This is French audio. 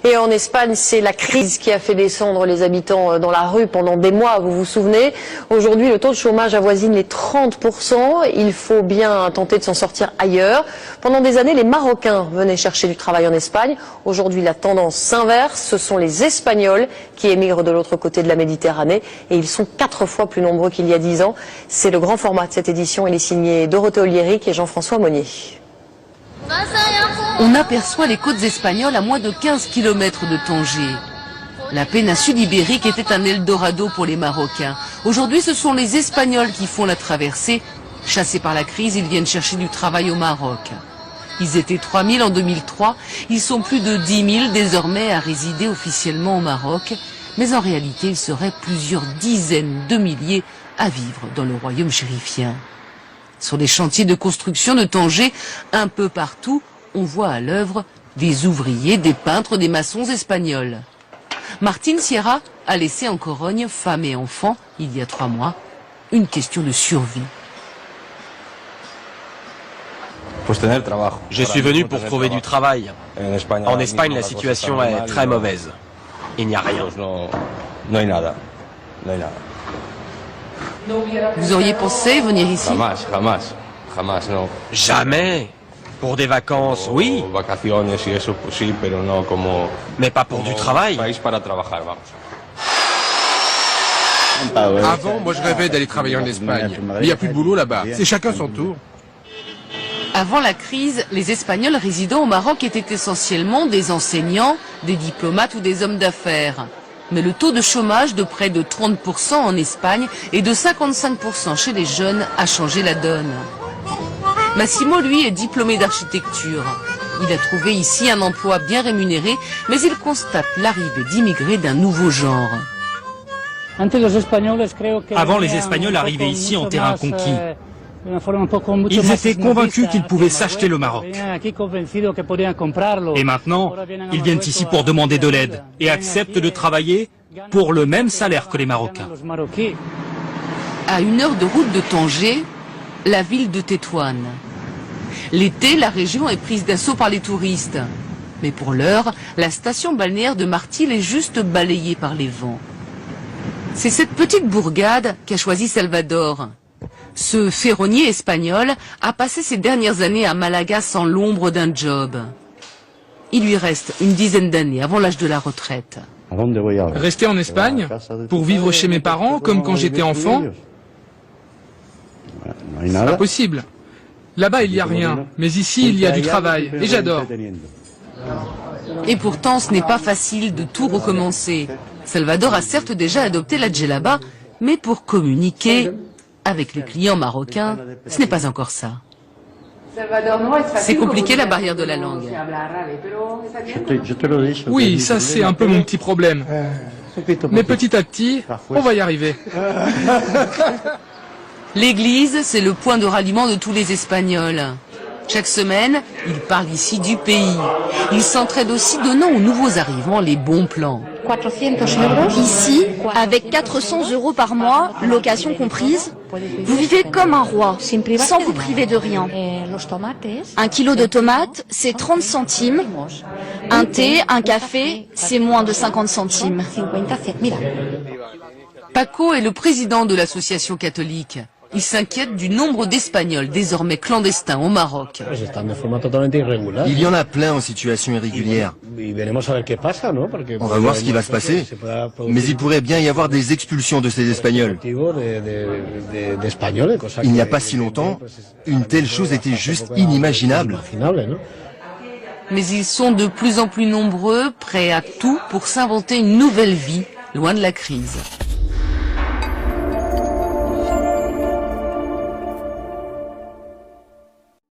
Et en Espagne, c'est la crise qui a fait descendre les habitants dans la rue pendant des mois, vous vous souvenez. Aujourd'hui, le taux de chômage avoisine les 30%. Il faut bien tenter de s'en sortir ailleurs. Pendant des années, les Marocains venaient chercher du travail en Espagne. Aujourd'hui, la tendance s'inverse. Ce sont les Espagnols qui émigrent de l'autre côté de la Méditerranée. Et ils sont 4 fois plus nombreux qu'il y a 10 ans. C'est le grand format de cette édition. Il est signé Dorothée Oliéric et Jean-François Monnier. On aperçoit les côtes espagnoles à moins de 15 km de Tanger. La péninsule ibérique était un Eldorado pour les Marocains. Aujourd'hui, ce sont les Espagnols qui font la traversée. Chassés par la crise, ils viennent chercher du travail au Maroc. Ils étaient 3000 en 2003. Ils sont plus de 10 000 désormais à résider officiellement au Maroc. Mais en réalité, ils seraient plusieurs dizaines de milliers à vivre dans le royaume chérifien. Sur les chantiers de construction de Tanger, un peu partout, on voit à l'œuvre des ouvriers, des peintres, des maçons espagnols. Martine Sierra a laissé en Corogne, femme et enfants, il y a 3 mois, une question de survie. Je suis venu pour trouver du travail. En Espagne, la situation est très mauvaise. Il n'y a rien. Vous auriez pensé venir ici? Jamais. Pour des vacances, oui. Mais pas pour du travail. Avant, moi je rêvais d'aller travailler en Espagne. Mais il n'y a plus de boulot là-bas. C'est chacun son tour. Avant la crise, les Espagnols résidant au Maroc étaient essentiellement des enseignants, des diplomates ou des hommes d'affaires. Mais le taux de chômage de près de 30% en Espagne et de 55% chez les jeunes a changé la donne. Massimo, lui, est diplômé d'architecture. Il a trouvé ici un emploi bien rémunéré, mais il constate l'arrivée d'immigrés d'un nouveau genre. Avant, les Espagnols arrivaient ici en terrain conquis. Ils étaient convaincus qu'ils pouvaient s'acheter le Maroc. Et maintenant, ils viennent ici pour demander de l'aide et acceptent de travailler pour le même salaire que les Marocains. À 1 heure de route de Tanger, la ville de Tétouan. L'été, la région est prise d'assaut par les touristes. Mais pour l'heure, la station balnéaire de Martil est juste balayée par les vents. C'est cette petite bourgade qu'a choisi Salvador. Ce ferronnier espagnol a passé ses dernières années à Malaga sans l'ombre d'un job. Il lui reste une dizaine d'années avant l'âge de la retraite. Rester en Espagne pour vivre chez mes parents comme quand j'étais enfant? C'est impossible. Là-bas, il n'y a rien. Mais ici, il y a du travail. Et j'adore. Et pourtant, ce n'est pas facile de tout recommencer. Salvador a certes déjà adopté la djellaba, mais pour communiquer avec les clients marocains, ce n'est pas encore ça. C'est compliqué la barrière de la langue. Oui, ça c'est un peu mon petit problème. Mais petit à petit, on va y arriver. L'église, c'est le point de ralliement de tous les Espagnols. Chaque semaine, ils parlent ici du pays. Ils s'entraident aussi, donnant aux nouveaux arrivants les bons plans. Ici, avec 400 € par mois, location comprise, vous vivez comme un roi, sans vous priver de rien. 1 kilo de tomates, c'est 30 centimes. Un thé, un café, c'est moins de 50 centimes. Paco est le président de l'association catholique. Il s'inquiète du nombre d'Espagnols désormais clandestins au Maroc. Il y en a plein en situation irrégulière. On va voir ce qui va se passer. Mais il pourrait bien y avoir des expulsions de ces Espagnols. Il n'y a pas si longtemps, une telle chose était juste inimaginable. Mais ils sont de plus en plus nombreux, prêts à tout pour s'inventer une nouvelle vie, loin de la crise.